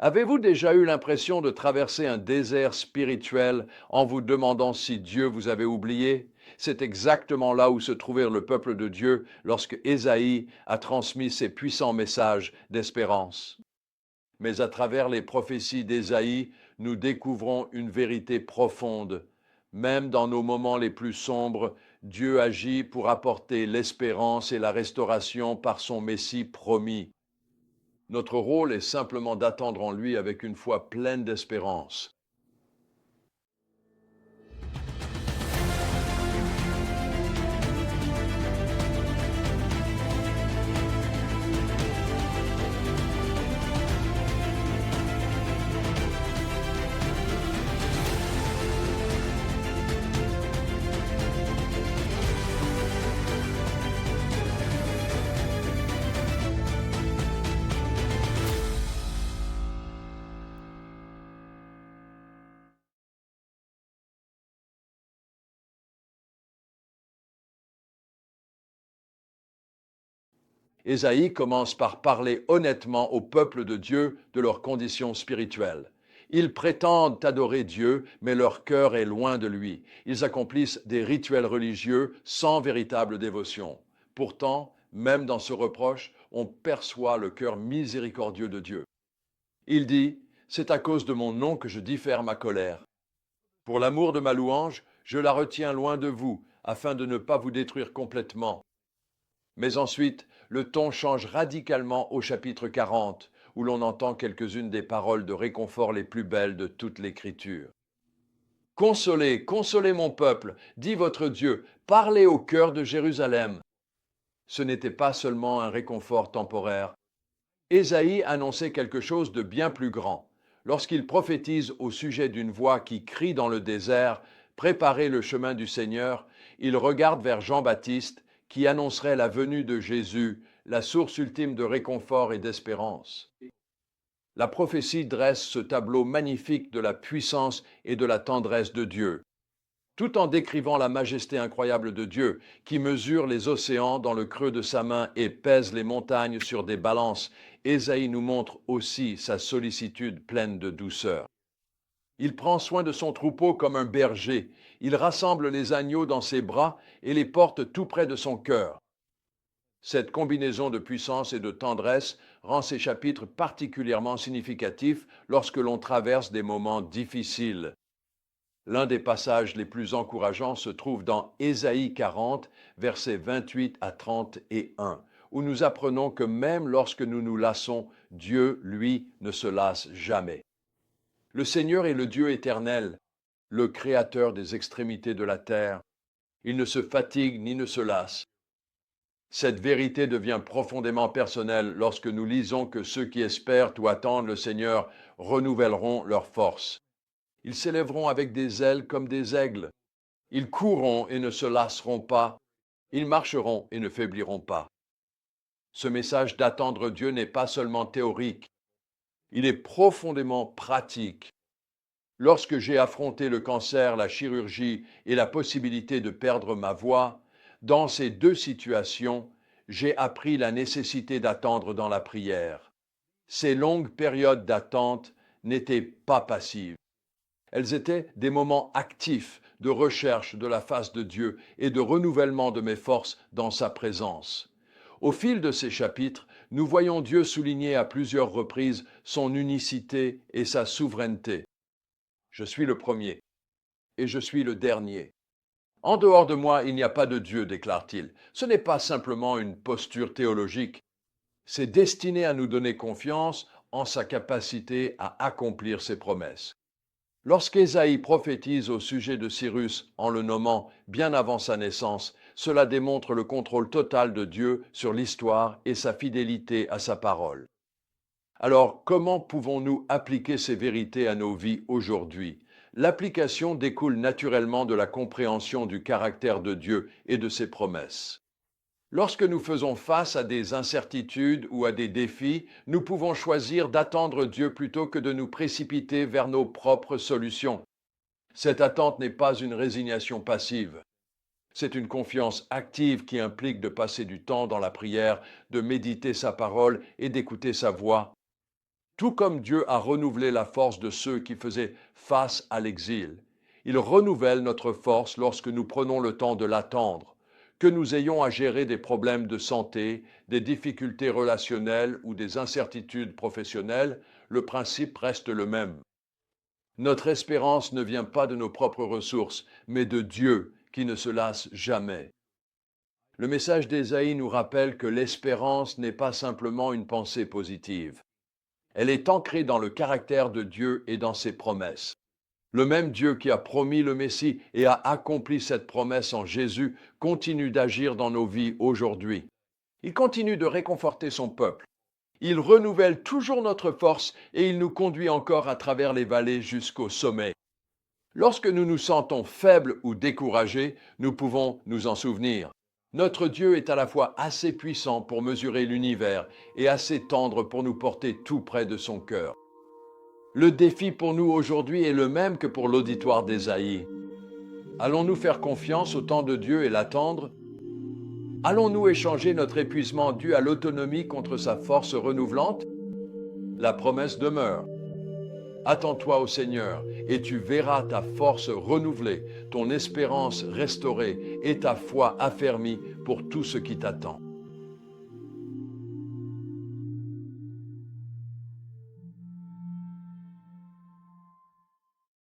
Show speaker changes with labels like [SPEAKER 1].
[SPEAKER 1] Avez-vous déjà eu l'impression de traverser un désert spirituel en vous demandant si Dieu vous avait oublié? C'est exactement là où se trouvait le peuple de Dieu lorsque Ésaïe a transmis ses puissants messages d'espérance. Mais à travers les prophéties d'Ésaïe, nous découvrons une vérité profonde. Même dans nos moments les plus sombres, Dieu agit pour apporter l'espérance et la restauration par son Messie promis. Notre rôle est simplement d'attendre en lui avec une foi pleine d'espérance. Ésaïe commence par parler honnêtement au peuple de Dieu de leurs conditions spirituelles. Ils prétendent adorer Dieu, mais leur cœur est loin de lui. Ils accomplissent des rituels religieux sans véritable dévotion. Pourtant, même dans ce reproche, on perçoit le cœur miséricordieux de Dieu. Il dit, c'est à cause de mon nom que je diffère ma colère. Pour l'amour de ma louange, je la retiens loin de vous, afin de ne pas vous détruire complètement. Mais ensuite, le ton change radicalement au chapitre 40, où l'on entend quelques-unes des paroles de réconfort les plus belles de toute l'Écriture. Consolez, consolez mon peuple, dit votre Dieu, parlez au cœur de Jérusalem. Ce n'était pas seulement un réconfort temporaire. Ésaïe annonçait quelque chose de bien plus grand. Lorsqu'il prophétise au sujet d'une voix qui crie dans le désert, préparez le chemin du Seigneur, il regarde vers Jean-Baptiste qui annoncerait la venue de Jésus, la source ultime de réconfort et d'espérance. La prophétie dresse ce tableau magnifique de la puissance et de la tendresse de Dieu, tout en décrivant la majesté incroyable de Dieu, qui mesure les océans dans le creux de sa main et pèse les montagnes sur des balances. Ésaïe nous montre aussi sa sollicitude pleine de douceur. Il prend soin de son troupeau comme un berger. Il rassemble les agneaux dans ses bras et les porte tout près de son cœur. Cette combinaison de puissance et de tendresse rend ces chapitres particulièrement significatifs lorsque l'on traverse des moments difficiles. L'un des passages les plus encourageants se trouve dans Ésaïe 40, versets 28 à 31, où nous apprenons que même lorsque nous nous lassons, Dieu, lui, ne se lasse jamais. Le Seigneur est le Dieu éternel, le Créateur des extrémités de la terre. Il ne se fatigue ni ne se lasse. Cette vérité devient profondément personnelle lorsque nous lisons que ceux qui espèrent ou attendent le Seigneur renouvelleront leurs forces. Ils s'élèveront avec des ailes comme des aigles. Ils courront et ne se lasseront pas. Ils marcheront et ne faibliront pas. Ce message d'attendre Dieu n'est pas seulement théorique, il est profondément pratique. Lorsque j'ai affronté le cancer, la chirurgie et la possibilité de perdre ma voix, dans ces deux situations, j'ai appris la nécessité d'attendre dans la prière. Ces longues périodes d'attente n'étaient pas passives. Elles étaient des moments actifs de recherche de la face de Dieu et de renouvellement de mes forces dans sa présence. Au fil de ces chapitres, nous voyons Dieu souligner à plusieurs reprises son unicité et sa souveraineté. Je suis le premier et je suis le dernier. En dehors de moi, il n'y a pas de Dieu, déclare-t-il. Ce n'est pas simplement une posture théologique, c'est destiné à nous donner confiance en sa capacité à accomplir ses promesses. Lorsqu'Ésaïe prophétise au sujet de Cyrus en le nommant bien avant sa naissance, cela démontre le contrôle total de Dieu sur l'histoire et sa fidélité à sa parole. Alors, comment pouvons-nous appliquer ces vérités à nos vies aujourd'hui? L'application découle naturellement de la compréhension du caractère de Dieu et de ses promesses. Lorsque nous faisons face à des incertitudes ou à des défis, nous pouvons choisir d'attendre Dieu plutôt que de nous précipiter vers nos propres solutions. Cette attente n'est pas une résignation passive. C'est une confiance active qui implique de passer du temps dans la prière, de méditer sa parole et d'écouter sa voix. Tout comme Dieu a renouvelé la force de ceux qui faisaient face à l'exil, il renouvelle notre force lorsque nous prenons le temps de l'attendre. Que nous ayons à gérer des problèmes de santé, des difficultés relationnelles ou des incertitudes professionnelles, le principe reste le même. Notre espérance ne vient pas de nos propres ressources, mais de Dieu qui ne se lasse jamais. Le message d'Ésaïe nous rappelle que l'espérance n'est pas simplement une pensée positive. Elle est ancrée dans le caractère de Dieu et dans ses promesses. Le même Dieu qui a promis le Messie et a accompli cette promesse en Jésus continue d'agir dans nos vies aujourd'hui. Il continue de réconforter son peuple. Il renouvelle toujours notre force et il nous conduit encore à travers les vallées jusqu'au sommet. Lorsque nous nous sentons faibles ou découragés, nous pouvons nous en souvenir. Notre Dieu est à la fois assez puissant pour mesurer l'univers et assez tendre pour nous porter tout près de son cœur. Le défi pour nous aujourd'hui est le même que pour l'auditoire d'Ésaïe. Allons-nous faire confiance au temps de Dieu et l'attendre? Allons-nous échanger notre épuisement dû à l'autonomie contre sa force renouvelante? La promesse demeure. Attends-toi au Seigneur, et tu verras ta force renouvelée, ton espérance restaurée et ta foi affermie pour tout ce qui t'attend.